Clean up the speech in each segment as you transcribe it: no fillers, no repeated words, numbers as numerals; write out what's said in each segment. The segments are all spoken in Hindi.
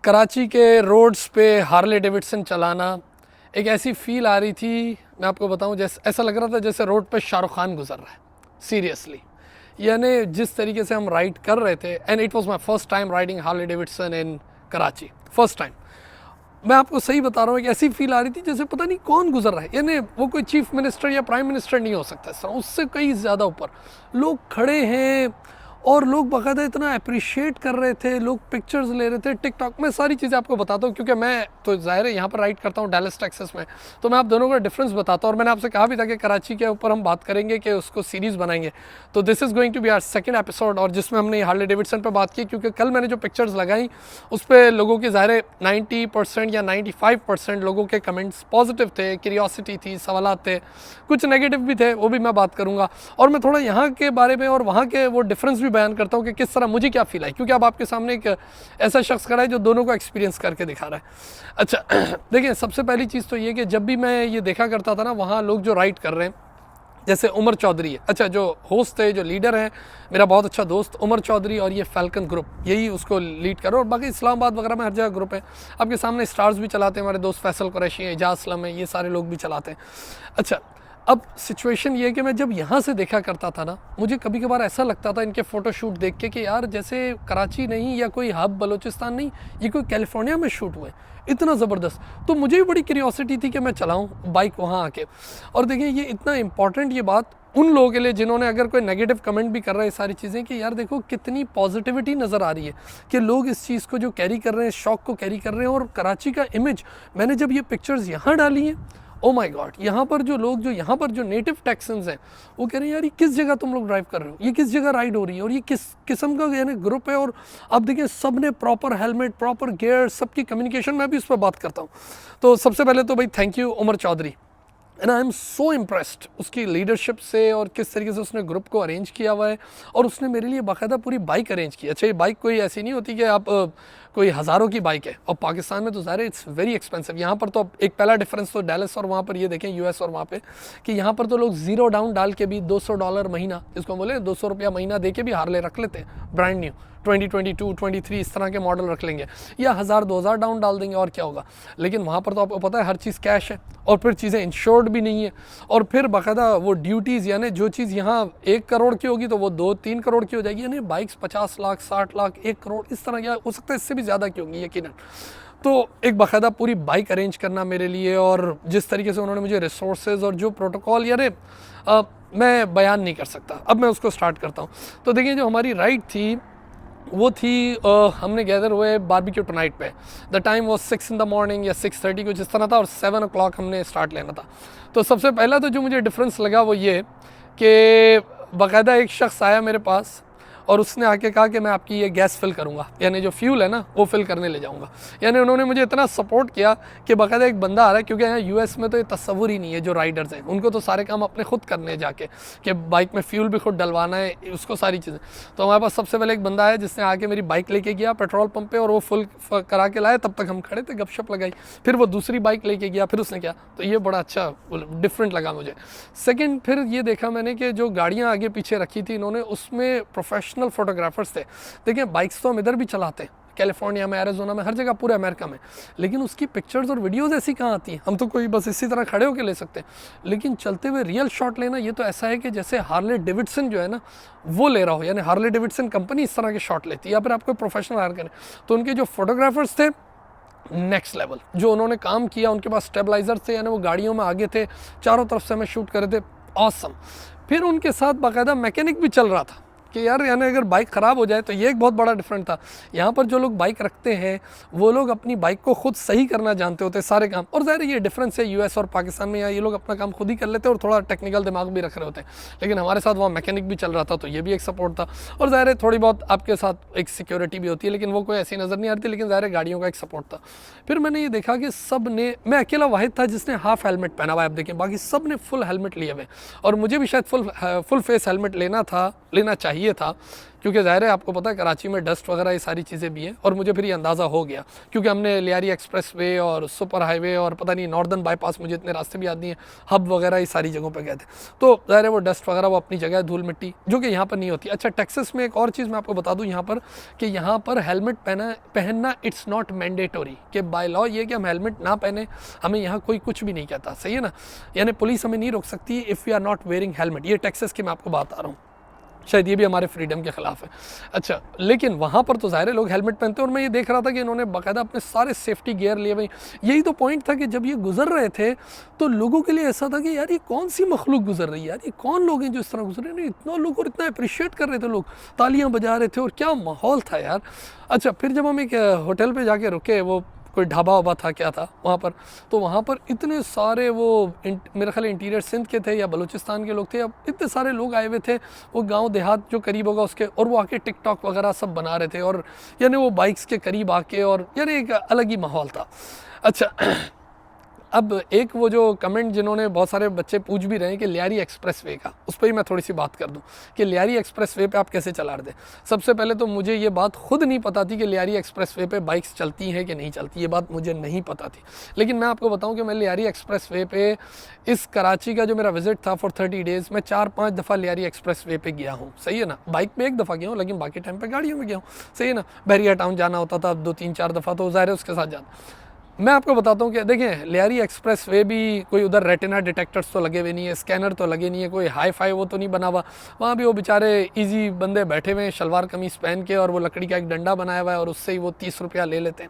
कराची के रोड्स पे हार्ले डेविडसन चलाना एक ऐसी फील आ रही थी, मैं आपको बताऊं, जैसे ऐसा लग रहा था जैसे रोड पे शाहरुख खान गुजर रहा है, सीरियसली। यानी जिस तरीके से हम राइड कर रहे थे, and it was my first time riding Harley Davidson in Karachi, first time. मैं आपको सही बता रहा हूँ, एक ऐसी फील आ रही थी जैसे पता नहीं कौन गुजर रहा है। यानी वो कोई चीफ मिनिस्टर या प्राइम मिनिस्टर नहीं हो सकता इस तरह, उससे कई ज़्यादा ऊपर लोग खड़े हैं और लोग बाकायदा इतना अप्रिशिएट कर रहे थे, लोग पिक्चर्स ले रहे थे। टिकटॉक में सारी चीज़ें आपको बताता हूँ, क्योंकि मैं तो ज़ाहिर है यहाँ पर राइड करता हूँ डैलस टेक्सास में, तो मैं आप दोनों का डिफरेंस बताता हूँ। और मैंने आपसे कहा भी था कि कराची के ऊपर हम बात करेंगे, कि उसको सीरीज़ बनाएंगे। तो this is going to be our second episode, और जिसमें हमने हार्ले डेविडसन पर बात की, क्योंकि कल मैंने जो पिक्चर्स लगाई उस पर लोगों के ज़ाहिर 90% या 95% लोगों के कमेंट्स पॉजिटिव थे, क्यूरियोसिटी थी, सवाल थे, कुछ नेगेटिव भी थे, वो भी मैं बात करूँगा। और मैं थोड़ा यहाँ के बारे में और वहाँ के वो डिफरेंस भी बयान करता हूँ कि किस तरह मुझे क्या फील आई, क्योंकि अब आपके सामने एक ऐसा शख्स खड़ा है जो दोनों को एक्सपीरियंस करके दिखा रहा है। अच्छा देखिए, सबसे पहली चीज़ तो ये कि जब भी मैं ये देखा करता था ना, वहाँ लोग जो राइड कर रहे हैं, जैसे उमर चौधरी है, अच्छा जो होस्ट है, जो लीडर है, मेरा बहुत अच्छा दोस्त उमर चौधरी, और ये फैल्कन ग्रुप, यही उसको लीड करो। और बाकी इस्लामाबाद वगैरह में हर जगह ग्रुप है, आपके सामने स्टार्स भी चलाते हैं, हमारे दोस्त फैसल कुरैशी हैं, एजाज असलम है, ये सारे लोग भी चलाते हैं। अच्छा, अब सिचुएशन ये है कि मैं जब यहाँ से देखा करता था ना, मुझे कभी कभार ऐसा लगता था इनके फ़ोटोशूट देख के कि यार जैसे कराची नहीं, या कोई हब बलूचिस्तान नहीं, ये कोई कैलिफोर्निया में शूट हुए, इतना ज़बरदस्त। तो मुझे भी बड़ी क्यूरियोसिटी थी कि मैं चलाऊँ बाइक वहाँ आके। और देखिए, ये इतना इंपॉर्टेंट ये बात उन लोगों के लिए जिन्होंने अगर कोई नेगेटिव कमेंट भी कर रहे हैं सारी चीज़ें, कि यार देखो कितनी पॉजिटिविटी नज़र आ रही है, कि लोग इस चीज़ को जो कैरी कर रहे हैं, शौक को कैरी कर रहे हैं। और कराची का इमेज, मैंने जब ये पिक्चर्स यहाँ डाली हैं, ओ माय गॉड, यहाँ पर जो लोग, जो यहाँ पर जो नेटिव टेक्सन्स हैं, वो कह रहे हैं यार ये किस जगह तुम लोग ड्राइव कर रहे हो, ये किस जगह राइड हो रही है, और ये किस किस्म का यानी ग्रुप है। और अब देखिए, सब ने प्रॉपर हेलमेट, प्रॉपर गियर, सबकी कम्युनिकेशन, मैं भी उस पर बात करता हूँ। तो सबसे पहले तो भाई thank you Umar Chaudhary, and I am so impressed उसकी लीडरशिप से, और किस तरीके से उसने ग्रुप को अरेंज किया हुआ है। और उसने मेरे लिए बाकायदा पूरी बाइक अरेंज की। अच्छा, ये बाइक कोई ऐसी नहीं होती कि आप कोई हज़ारों की बाइक है, और पाकिस्तान में तो ज़ाहिर है इट्स वेरी एक्सपेंसिव। यहाँ पर तो एक पहला डिफरेंस तो डैलस और वहाँ पर ये देखें, यूएस और वहाँ पे, कि यहाँ पर तो लोग ज़ीरो डाउन डाल के भी $200 महीना, जिसको बोले $200 महीना दे के भी हार्ले रख लेते हैं, ब्रांड न्यू 2022, 23 इस तरह के मॉडल रख लेंगे, या 1000-2000 डाउन डाल देंगे, और क्या होगा। लेकिन वहाँ पर तो आपको पता है हर चीज़ कैश है, और फिर चीज़ें इंश्योर्ड भी नहीं है, और फिर बाकायदा वो ड्यूटीज़, यानी जो चीज़ यहाँ 1 करोड़ की होगी तो वो 2-3 करोड़ की हो जाएगी। यानी बाइक्स 50 लाख, 60 लाख, 1 करोड़, इस तरह या हो सकता है इससे भी ज़्यादा की होगी यकीनन। तो एक बाकायदा पूरी बाइक अरेंज करना मेरे लिए, और जिस तरीके से उन्होंने मुझे रिसोर्सेज और जो प्रोटोकॉल, यानी मैं बयान नहीं कर सकता। अब मैं उसको स्टार्ट करता हूँ। तो देखिए, जो हमारी राइड थी वो थी, हमने गैदर हुए बारबेक्यू टुनाइट पे। द टाइम वो 6 इन द मॉर्निंग या 6:30 कुछ इस तरह था, और 7 o'clock हमने स्टार्ट लेना था। तो सबसे पहला तो जो मुझे डिफरेंस लगा वो ये कि बाकायदा एक शख्स आया मेरे पास, और उसने आके कहा कि मैं आपकी ये गैस फिल करूँगा, यानी जो फ्यूल है ना वो फिल करने ले जाऊँगा। यानी उन्होंने मुझे इतना सपोर्ट किया कि बाकायदा एक बंदा आ रहा है, क्योंकि यहाँ यूएस में तो ये तस्वुर ही नहीं है, जो राइडर्स हैं उनको तो सारे काम अपने खुद करने हैं जाके, कि बाइक में फ्यूल भी खुद डलवाना है, उसको सारी चीज़ें। तो हमारे पास सबसे पहले एक बंदा आया जिसने आके मेरी बाइक लेके गया पेट्रोल पंप पे, और वो फुल करा के लाया। तब तक हम खड़े थे, गपशप लगाई, फिर वो दूसरी बाइक लेके गया, फिर उसने किया। तो ये बड़ा अच्छा डिफरेंट लगा मुझे। सेकेंड, फिर ये देखा मैंने कि जो गाड़ियाँ आगे पीछे रखी थी इन्होंने, उसमें प्रोफेशनल फोटोग्राफर्स थे। देखिए, बाइक्स तो हम इधर भी चलाते हैं, कैलिफोर्निया में, एरिज़ोना में, हर जगह, पूरे अमेरिका में, लेकिन उसकी पिक्चर्स और वीडियोस ऐसी कहाँ आती हैं। हम तो कोई बस इसी तरह खड़े होकर ले सकते हैं, लेकिन चलते हुए रियल शॉट लेना, ये तो ऐसा है कि जैसे हार्ले डेविडसन जो है ना वो ले रहा हो, यानी हार्ले डेविडसन कंपनी इस तरह के शॉट लेती है, या फिर आप कोई प्रोफेशनल हायर करें। तो उनके जो फोटोग्राफर्स थे, नेक्स्ट लेवल जो उन्होंने काम किया, उनके पास स्टेबलाइजर थे, यानी वो गाड़ियों में आगे थे, चारों तरफ से हमें शूट कर रहे थे, ऑसम। फिर उनके साथ बाकायदा मैकेनिक भी चल रहा था, कि यार यानी अगर बाइक ख़राब हो जाए तो ये एक बहुत बड़ा डिफरेंट था। यहाँ पर जो लोग बाइक रखते हैं वो लोग अपनी बाइक को खुद सही करना जानते होते सारे काम। और ज़ाहिर ये डिफरेंस है यूएस और पाकिस्तान में, यहाँ ये लोग अपना काम खुद ही कर लेते हैं और थोड़ा टेक्निकल दिमाग भी रख रहे होते हैं। लेकिन हमारे साथ वहाँ मैकेनिक भी चल रहा था, तो ये भी एक सपोर्ट था। और ज़ाहिर है थोड़ी बहुत आपके साथ एक सिक्योरिटी भी होती है, लेकिन वो कोई ऐसी नज़र नहीं आती, लेकिन ज़ाहिर है गाड़ियों का एक सपोर्ट था। फिर मैंने ये देखा कि सब ने, मैं अकेला वाहिद था जिसने हाफ हेलमेट पहना हुआ है, आप देखें, बाकी सब ने फुल हेलमेट लिए हुए। और मुझे भी शायद फुल फेस हेलमेट लेना चाहिए, ये था, क्योंकि ज़ाहिर है आपको पता है कराची में डस्ट वगैरह ये सारी चीज़ें भी हैं, और मुझे फिर ये अंदाज़ा हो गया क्योंकि हमने लियारी एक्सप्रेस वे और सुपर हाईवे और पता नहीं नॉर्दर्न बाईपास, मुझे इतने रास्ते भी याद नहीं है, हब वगैरह ये सारी जगहों पर गए थे। तो ज़ाहिर है वो डस्ट वगैरह वो अपनी जगह है, धूल मिट्टी, जो कि यहाँ पर नहीं होती। अच्छा, टेक्सास में एक और चीज़ मैं आपको बता दूँ यहाँ पर, कि यहाँ पर हेलमेट पहनना इट्स नॉट मैंडेटरी, कि बाय लॉ ये कि हम हेलमेट ना पहने, हमें यहाँ कोई कुछ भी नहीं कहता, सही है ना, यानी पुलिस हमें नहीं रोक सकती if we are not wearing helmet. ये टेक्सास की मैं आपको बात आ रहा हूँ, शायद ये भी हमारे फ्रीडम के खिलाफ है। अच्छा, लेकिन वहाँ पर तो ज़ाहिर है लोग हेलमेट पहनते हैं, और मैं ये देख रहा था कि इन्होंने बाकायदा अपने सारे सेफ्टी गियर लिए हुए। यही तो पॉइंट था कि जब ये गुजर रहे थे तो लोगों के लिए ऐसा था कि यार ये कौन सी मखलूक गुजर रही है, यार ये कौन लोग हैं जो इस तरह गुजर रहे हैं। इतना लोग और इतना अप्रिशिएट कर रहे थे, लोग तालियां बजा रहे थे, और क्या माहौल था यार। अच्छा, फिर जब हम एक होटल पर जाके रुके, वो कोई ढाबा वाबा था क्या था वहाँ पर, तो वहाँ पर इतने सारे वो मेरे ख्याल इंटीरियर सिंध के थे या बलूचिस्तान के लोग थे, या इतने सारे लोग आए हुए थे, वो गांव देहात जो करीब होगा उसके, और वो आके टिकटॉक वगैरह सब बना रहे थे, और यानी वो बाइक्स के करीब आके, और यानी एक अलग ही माहौल था। अच्छा, अब एक वो जो कमेंट जिन्होंने बहुत सारे बच्चे पूछ भी रहे हैं कि लियारी एक्सप्रेस वे का, उस पर ही मैं थोड़ी सी बात कर दूं कि लियारी एक्सप्रेस वे पे आप कैसे चला रहे थे। सबसे पहले तो मुझे ये बात खुद नहीं पता थी कि लियारी एक्सप्रेस वे पे बाइक्स चलती हैं कि नहीं चलती, ये बात मुझे नहीं पता थी। लेकिन मैं आपको बताऊं कि मैं लियारी एक्सप्रेस वे पे, इस कराची का जो मेरा विजिट था फॉर 30 डेज़, मैं 4-5 दफ़ा लियारी एक्सप्रेस वे पे गया हूँ, सही है ना। बाइक पे एक दफ़ा गया हूँ, लेकिन बाकी टाइम पे गाड़ियों में गया हूँ, सही है ना। बहरिया टाउन जाना होता था 2-3-4 दफ़ा, तो ज़ाहिर है उसके साथ जाना। मैं आपको बताता हूँ कि देखें, लियारी एक्सप्रेस वे भी कोई उधर रेटिना डिटेक्टर्स तो लगे हुए नहीं है, स्कैनर तो लगे नहीं है, कोई हाई फाई वो तो नहीं बना हुआ। वहाँ भी वो बेचारे इजी बंदे बैठे हुए हैं शलवार कमीज़ पहन के, और वो लकड़ी का एक डंडा बनाया हुआ है, और उससे ही वो 30 रुपया ले लेते हैं।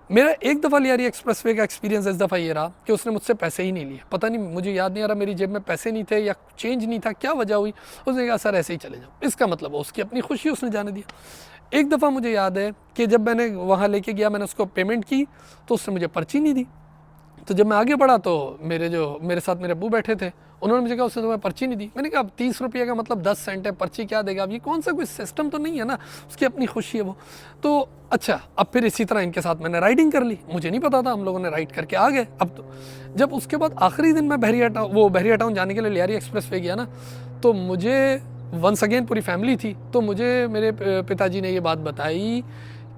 मेरा एक दफ़ा लियारी एक्सप्रेस वे का एक्सपीरियंस इस दफ़ा ये रहा कि उसने मुझसे पैसे ही नहीं लिए। पता नहीं, मुझे याद नहीं आ रहा मेरी जेब में पैसे नहीं थे या चेंज नहीं था, क्या वजह हुई। उसने कहा सर ऐसे ही चले जाओ। इसका मतलब उसकी अपनी खुशी, उसने जाने दिया। एक दफ़ा मुझे याद है कि जब मैंने वहाँ लेके गया, मैंने उसको पेमेंट की तो उसने मुझे पर्ची नहीं दी। तो जब मैं आगे बढ़ा तो मेरे साथ मेरे अब्बू बैठे थे, उन्होंने मुझे कहा उसने तुम्हें पर्ची नहीं दी। मैंने कहा अब 30 रुपये का मतलब 10 सेंट है, पर्ची क्या देगा। अब ये कौन सा कोई सिस्टम तो नहीं है ना, उसकी अपनी खुशी है वो। तो अच्छा, अब फिर इसी तरह इनके साथ मैंने राइडिंग कर ली, मुझे नहीं पता था, हम लोगों ने राइड करके आ गए। अब तो जब उसके बाद आखिरी दिन मैं बहरिया टाउन जाने के लिए लियारी एक्सप्रेस पे गया ना, तो मुझे वंस अगेन पूरी फैमिली थी, तो मुझे मेरे पिताजी ने ये बात बताई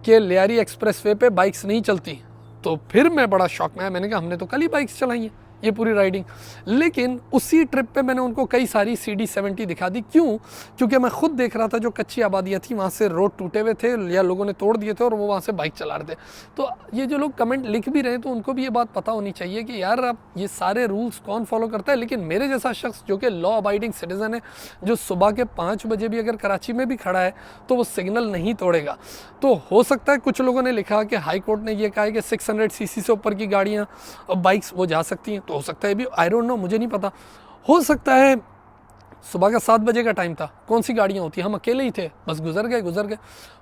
कि लियारी एक्सप्रेस वे पे बाइक्स नहीं चलती। तो फिर मैं बड़ा शॉक में आया, मैंने कहा हमने तो कल ही बाइक्स चलाई हैं, ये पूरी राइडिंग। लेकिन उसी ट्रिप पे मैंने उनको कई सारी CD70 दिखा दी। क्यों? क्योंकि मैं खुद देख रहा था जो कच्ची आबादियाँ थी वहाँ से रोड टूटे हुए थे या लोगों ने तोड़ दिए थे, और वो वहाँ से बाइक चला रहे थे। तो ये जो लोग कमेंट लिख भी रहे हैं, तो उनको भी ये बात पता होनी चाहिए कि यार अब ये सारे रूल्स कौन फॉलो करता है। लेकिन मेरे जैसा शख्स जो कि लॉ अबाइडिंग सिटीज़न है, जो सुबह के 5 बजे भी अगर कराची में भी खड़ा है तो वो सिग्नल नहीं तोड़ेगा। तो हो सकता है कुछ लोगों ने लिखा कि हाई कोर्ट ने यह कहा है कि 600 सीसी से ऊपर की गाड़ियाँ और बाइक्स वो जा सकती हैं, तो हो सकता है भी, आई डोंट नो, मुझे नहीं पता। हो सकता है सुबह का 7 बजे का टाइम था, कौन सी गाड़ियाँ होती, हम अकेले ही थे, बस गुजर गए।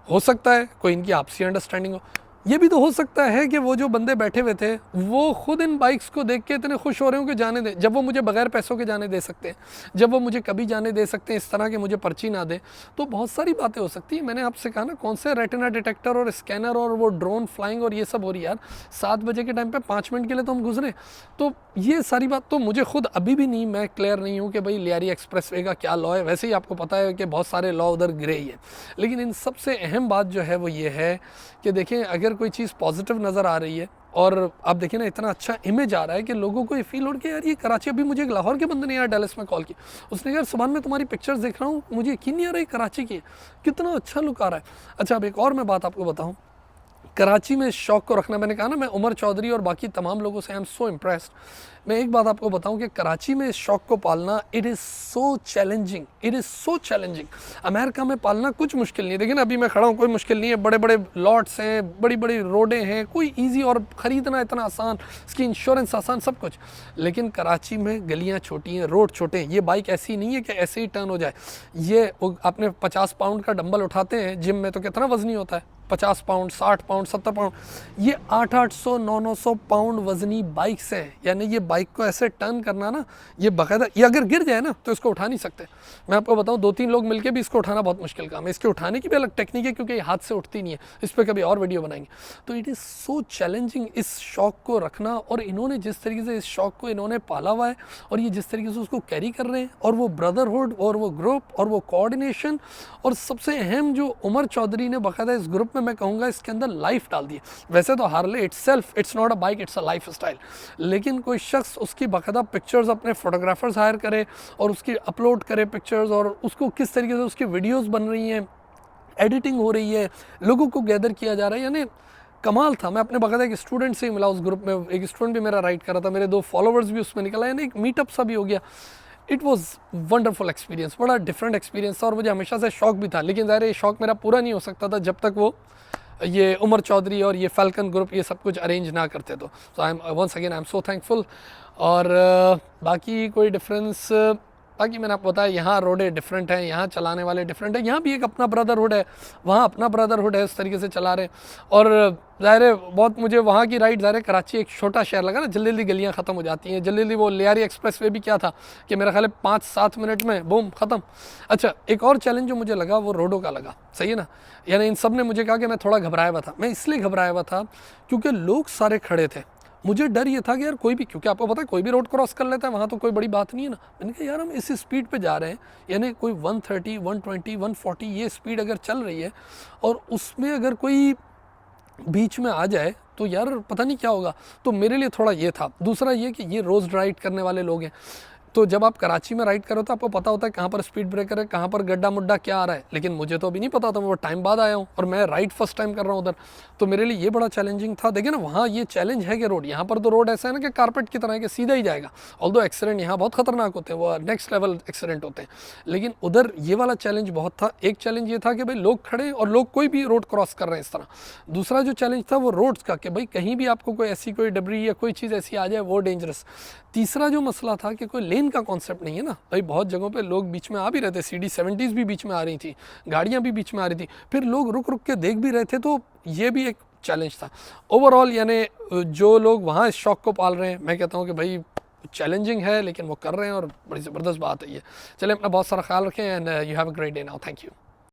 हो सकता है कोई इनकी आपसी अंडरस्टैंडिंग हो। ये भी तो हो सकता है कि वो जो बंदे बैठे हुए थे वो खुद इन बाइक्स को देख के इतने खुश हो रहे हो कि जाने दें, जब वो मुझे बगैर पैसों के जाने दे सकते हैं, जब वो मुझे कभी जाने दे सकते हैं इस तरह के मुझे पर्ची ना दे। तो बहुत सारी बातें हो सकती हैं। मैंने आपसे कहा ना, कौन से रेटिना डिटेक्टर और स्कैनर और वो ड्रोन फ्लाइंग और ये सब हो रही है यार। 7 बजे के टाइम पे 5 मिनट के लिए तो हम गुजरे। तो ये सारी बात तो मुझे खुद अभी भी नहीं, मैं क्लियर नहीं हूँ कि भाई लियारी एक्सप्रेस वे का क्या लॉ है। वैसे ही आपको पता है कि बहुत सारे लॉ उधर ग्रे ही है। लेकिन इन सबसे अहम बात जो है वो ये है कि देखें, अगर कोई चीज़ पॉजिटिव नज़र आ रही है, और आप देखिए ना इतना अच्छा इमेज आ रहा है कि लोगों को ये फील हो कि यार ये कराची। अभी मुझे एक लाहौर के बंदे ने यार डैलस में कॉल की, उसने यार सुबह में तुम्हारी पिक्चर्स देख रहा हूँ, मुझे यकीन नहीं आ रहा है कराची की, कितना अच्छा लुक आ रहा है। अच्छा, अब एक और मैं बात आपको बताऊँ, कराची में इस शौक़ को रखना, मैंने कहा ना मैं उमर चौधरी और बाकी तमाम लोगों से आई एम सो इम्प्रेस्ड। मैं एक बात आपको बताऊं कि कराची में इस शौक़ को पालना it is so challenging. America में पालना कुछ मुश्किल नहीं है। देखिए ना, अभी मैं खड़ा हूँ, कोई मुश्किल नहीं है, बड़े बड़े लॉट्स हैं, बड़ी बड़ी रोडें हैं, कोई ईजी, और ख़रीदना इतना आसान, इसकी इंश्योरेंस आसान, सब कुछ। लेकिन कराची में गलियाँ छोटी हैं, रोड छोटे हैं। ये बाइक ऐसी नहीं है कि ऐसे ही टर्न हो जाए। ये आपने 50 पाउंड का डंबल उठाते हैं जिम में, तो कितना वजनी होता है, 50 पाउंड, 60 पाउंड, 70 पाउंड, ये 800 900 पाउंड वजनी बाइक्स हैं। यानी ये बाइक को ऐसे टर्न करना ना, ये बाकायदा, ये अगर गिर जाए ना तो इसको उठा नहीं सकते। मैं आपको बताऊं 2-3 लोग मिलके भी इसको उठाना बहुत मुश्किल काम है। इसके उठाने की भी अलग टेक्निक है क्योंकि ये हाथ से उठती नहीं है। इस पर कभी और वीडियो बनाएंगे। तो इट इज़ सो चैलेंजिंग इस शौक को रखना, और इन्होंने जिस तरीके से इस शौक को इन्होंने पाला हुआ है और ये जिस तरीके से उसको कैरी कर रहे हैं, और वो ब्रदरहुड और वो ग्रुप और वो कोऑर्डिनेशन, और सबसे अहम जो उमर चौधरी ने बाकायदा इस ग्रुप में, मैं कहूँगा इसके अंदर लाइफ डाल दी है। वैसे तो Harley itself it's not a bike, it's a life style, लेकिन कोई शख्स उसकी बाकायदा पिक्चर्स अपने फोटोग्राफर्स हायर करे और उसकी अपलोड करे पिक्चर्स, और उसको किस तरीके से उसकी वीडियोज़ बन रही हैं, एडिटिंग हो रही है, लोगों को गैदर किया जा रहा है, यानी कमाल था। मैं अपने बाकायदा एक स्टूडेंट से ही मिला उस ग्रुप में, एक स्टूडेंट भी मेरा राइड कर रहा था, मेरे 2 फॉलोवर्स भी उसमें निकला, यानी एक मीटअप सा भी हो गया। इट वॉज़ वंडरफुल एक्सपीरियंस, बड़ा डिफरेंट एक्सपीरियंस था, और मुझे हमेशा से शौक भी था, लेकिन ज़ाहिर ये शौक मेरा पूरा नहीं हो सकता था जब तक वो ये उमर चौधरी और ये फैल्कन ग्रुप ये सब कुछ अरेंज ना करते। तो I am once again I am so thankful. और बाकी कोई डिफरेंस, बाकी मैंने आपको बताया यहाँ रोडें डिफरेंट हैं, यहाँ चलाने वाले डिफरेंट है, यहाँ भी एक अपना ब्रदरहुड है, वहाँ अपना ब्रदरहुड है, इस तरीके से चला रहे हैं। और ज़ाहिर है बहुत मुझे वहाँ की राइड, ज़ाहिर है कराची एक छोटा शहर लगा ना, जल्दी जल्दी गलियाँ ख़त्म हो जाती हैं, जल्दी जल्दी। वो लियारी एक्सप्रेस वे भी क्या था कि मेरा ख्याल है 5-7 मिनट में बूम ख़त्म। अच्छा, एक और चैलेंज जो मुझे लगा वो रोडों का लगा, सही है ना। यानी इन सब ने मुझे कहा कि मैं थोड़ा घबराया हुआ था। मैं इसलिए घबराया हुआ था क्योंकि लोग सारे खड़े थे। मुझे डर ये था कि यार कोई भी, क्योंकि आपको पता है कोई भी रोड क्रॉस कर लेता है, वहाँ तो कोई बड़ी बात नहीं है ना। मैंने कहा यार हम इस स्पीड पे जा रहे हैं, यानी कोई 130, 120, 140 ये स्पीड अगर चल रही है, और उसमें अगर कोई बीच में आ जाए तो यार पता नहीं क्या होगा। तो मेरे लिए थोड़ा ये था। दूसरा ये कि ये रोज़ राइड करने वाले लोग हैं, तो जब आप कराची में राइड करो तो आपको पता होता है कहाँ पर स्पीड ब्रेकर है, कहाँ पर गड्ढा मुड्ढा क्या आ रहा है, लेकिन मुझे तो अभी नहीं पता था, मैं वो टाइम बाद आया हूँ और मैं राइड फर्स्ट टाइम कर रहा हूँ उधर। तो मेरे लिए ये बड़ा चैलेंजिंग था। देखिए ना, वहाँ ये चैलेंज है कि रोड, यहाँ पर तो रोड ऐसा है ना कि कारपेट की तरह है कि सीधा ही जाएगा। ऑल्दो एक्सीडेंट यहाँ बहुत खतरनाक होते हैं, वो नेक्स्ट लेवल एक्सीडेंट होते हैं, लेकिन उधर ये वाला चैलेंज बहुत था। एक चैलेंज ये था कि भाई लोग खड़े और लोग कोई भी रोड क्रॉस कर रहे हैं इस तरह। दूसरा जो चैलेंज था वो रोड्स का, कि भाई कहीं भी आपको कोई ऐसी कोई डबरी या कोई चीज़ ऐसी आ जाए वो डेंजरस। तीसरा जो मसला था कि कोई लेन का कॉन्सेप्ट नहीं है ना भाई, बहुत जगहों पे लोग बीच में आ भी रहे थे, CD 70s भी बीच में आ रही थी, गाड़ियां भी बीच में आ रही थी, फिर लोग रुक रुक के देख भी रहे थे, तो ये भी एक चैलेंज था। ओवरऑल यानी जो लोग वहाँ इस शौक को पाल रहे हैं, मैं कहता हूँ कि भाई चैलेंजिंग है लेकिन वो कर रहे हैं और बड़ी ज़बरदस्त बात है ये। चलिए अपना बहुत सारा ख्याल रखें and you have a great day now. Thank you.